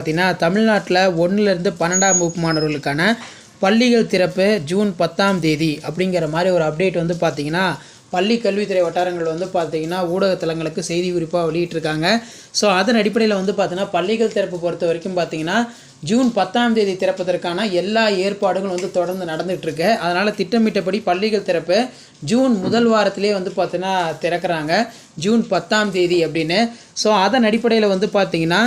பார்த்தீங்கன்னா தமிழ்நாட்டில் 1லேருந்து 12ஆம் வகுப்பு மாணவர்களுக்கான பள்ளிகள் திறப்பு ஜூன் 10ஆம் தேதி அப்படிங்கிற மாதிரி ஒரு அப்டேட் வந்து பார்த்திங்கன்னா பள்ளி கல்வித்துறை வட்டாரங்கள் வந்து பார்த்திங்கன்னா ஊடகத்தலங்களுக்கு செய்தி குறிப்பாக வெளியிட்டிருக்காங்க. ஸோ அதன் அடிப்படையில் வந்து பார்த்திங்கன்னா பள்ளிகள் திறப்பு பொறுத்த வரைக்கும் பார்த்திங்கன்னா ஜூன் 10ஆம் தேதி திறப்பதற்கான எல்லா ஏற்பாடுகளும் வந்து தொடர்ந்து நடந்துகிட்ருக்கு. அதனால் திட்டமிட்டபடி பள்ளிகள் திறப்பு ஜூன் முதல் வாரத்திலே வந்து பார்த்திங்கன்னா திறக்கிறாங்க ஜூன் 10ஆம் தேதி அப்படின்னு. ஸோ அதன் அடிப்படையில் வந்து பார்த்திங்கன்னா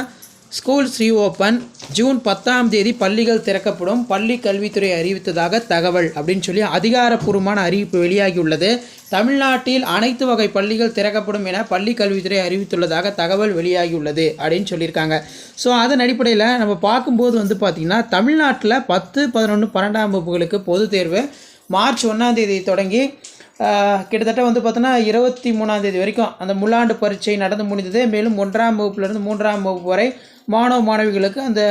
ஸ்கூல்ஸ் ரீஓப்பன் ஜூன் 10ஆம் தேதி பள்ளிகள் திறக்கப்படும் பள்ளி கல்வித்துறை அறிவித்ததாக தகவல் அப்படின்னு சொல்லி அதிகாரப்பூர்வமான அறிவிப்பு வெளியாகியுள்ளது. தமிழ்நாட்டில் அனைத்து வகை பள்ளிகள் திறக்கப்படும் என பள்ளி கல்வித்துறை அறிவித்துள்ளதாக தகவல் வெளியாகியுள்ளது அப்படின்னு சொல்லியிருக்காங்க. ஸோ அதன் அடிப்படையில் நம்ம பார்க்கும்போது வந்து பார்த்திங்கன்னா தமிழ்நாட்டில் 10, 11, 12ஆம் வகுப்புகளுக்கு பொதுத் தேர்வு மார்ச் 1ஆம் தேதி தொடங்கி கிட்டத்தட்ட வந்து பார்த்தோன்னா 23ஆம் தேதி வரைக்கும் அந்த முழாண்டு பரீட்சை நடந்து முடிந்தது. மேலும் 1ஆம் வகுப்புலேருந்து 3ஆம் வகுப்பு வரை மாணவ மாணவிகளுக்கு அந்த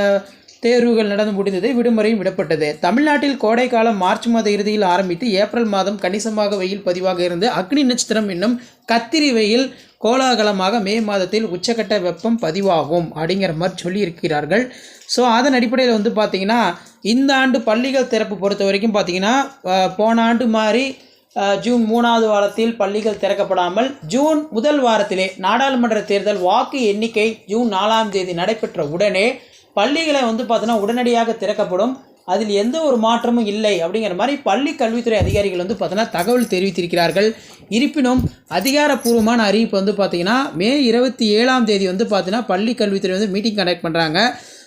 தேர்வுகள் நடந்து முடிந்தது. விடுமுறையும் விடப்பட்டது. தமிழ்நாட்டில் கோடை காலம் மார்ச் மாத இறுதியில் ஆரம்பித்து ஏப்ரல் மாதம் கணிசமாக வெயில் பதிவாக இருந்து அக்னி நட்சத்திரம் என்னும் கத்திரி வெயில் கோலாகலமாக மே மாதத்தில் உச்சக்கட்ட வெப்பம் பதிவாகும் அப்படிங்கிற மாதிரி சொல்லியிருக்கிறார்கள். ஸோ அதன் அடிப்படையில் வந்து பார்த்திங்கன்னா இந்த ஆண்டு பள்ளிகள் திறப்பு பொறுத்த வரைக்கும் பார்த்திங்கன்னா போன ஆண்டு மாதிரி ஜூன் 3ஆவது வாரத்தில் பள்ளிகள் திறக்கப்படாமல் ஜூன் முதல் வாரத்திலே நாடாளுமன்ற தேர்தல் வாக்கு எண்ணிக்கை ஜூன் 4ஆம் தேதி நடைபெற்ற உடனே பள்ளிகளை வந்து பார்த்தீங்கன்னா உடனடியாக திறக்கப்படும், அதில் எந்த ஒரு மாற்றமும் இல்லை அப்படிங்கிற மாதிரி பள்ளி கல்வித்துறை அதிகாரிகள் வந்து பார்த்தீங்கன்னா தகவல் தெரிவித்திருக்கிறார்கள். இருப்பினும் அதிகாரப்பூர்வமான அறிவிப்பு வந்து பார்த்திங்கன்னா மே 27ஆம் தேதி வந்து பார்த்தீங்கன்னா பள்ளி கல்வித்துறை வந்து மீட்டிங் கண்டக்ட் பண்ணுறாங்க.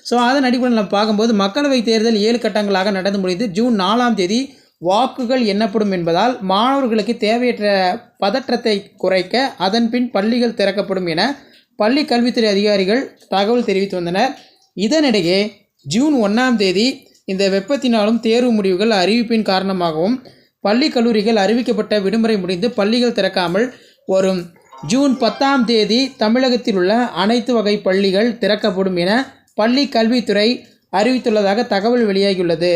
ஸோ அதன் அடிப்படையில் நம்ம பார்க்கும்போது மக்களவைத் தேர்தல் 7 கட்டங்களாக நடந்து முடிந்து ஜூன் 4ஆம் தேதி வாக்குகள் எண்ணப்படும் என்பதால் மாணவர்களுக்கு தேவையற்ற பதற்றத்தை குறைக்க அதன் பின் பள்ளிகள் திறக்கப்படும் என பள்ளி கல்வித்துறை அதிகாரிகள் தகவல் தெரிவித்து வந்தனர். இதனிடையே ஜூன் 1ஆம் தேதி இந்த வெப்பத்தினாலும் தேர்வு முடிவுகள் அறிவிப்பின் காரணமாகவும் பள்ளி கல்லூரிகள் அறிவிக்கப்பட்ட விடுமுறை முடிந்து பள்ளிகள் திறக்காமல் வரும் ஜூன் 10ஆம் தேதி தமிழகத்தில் உள்ள அனைத்து வகை பள்ளிகள் திறக்கப்படும் என பள்ளி கல்வித்துறை அறிவித்துள்ளதாக தகவல் வெளியாகியுள்ளது.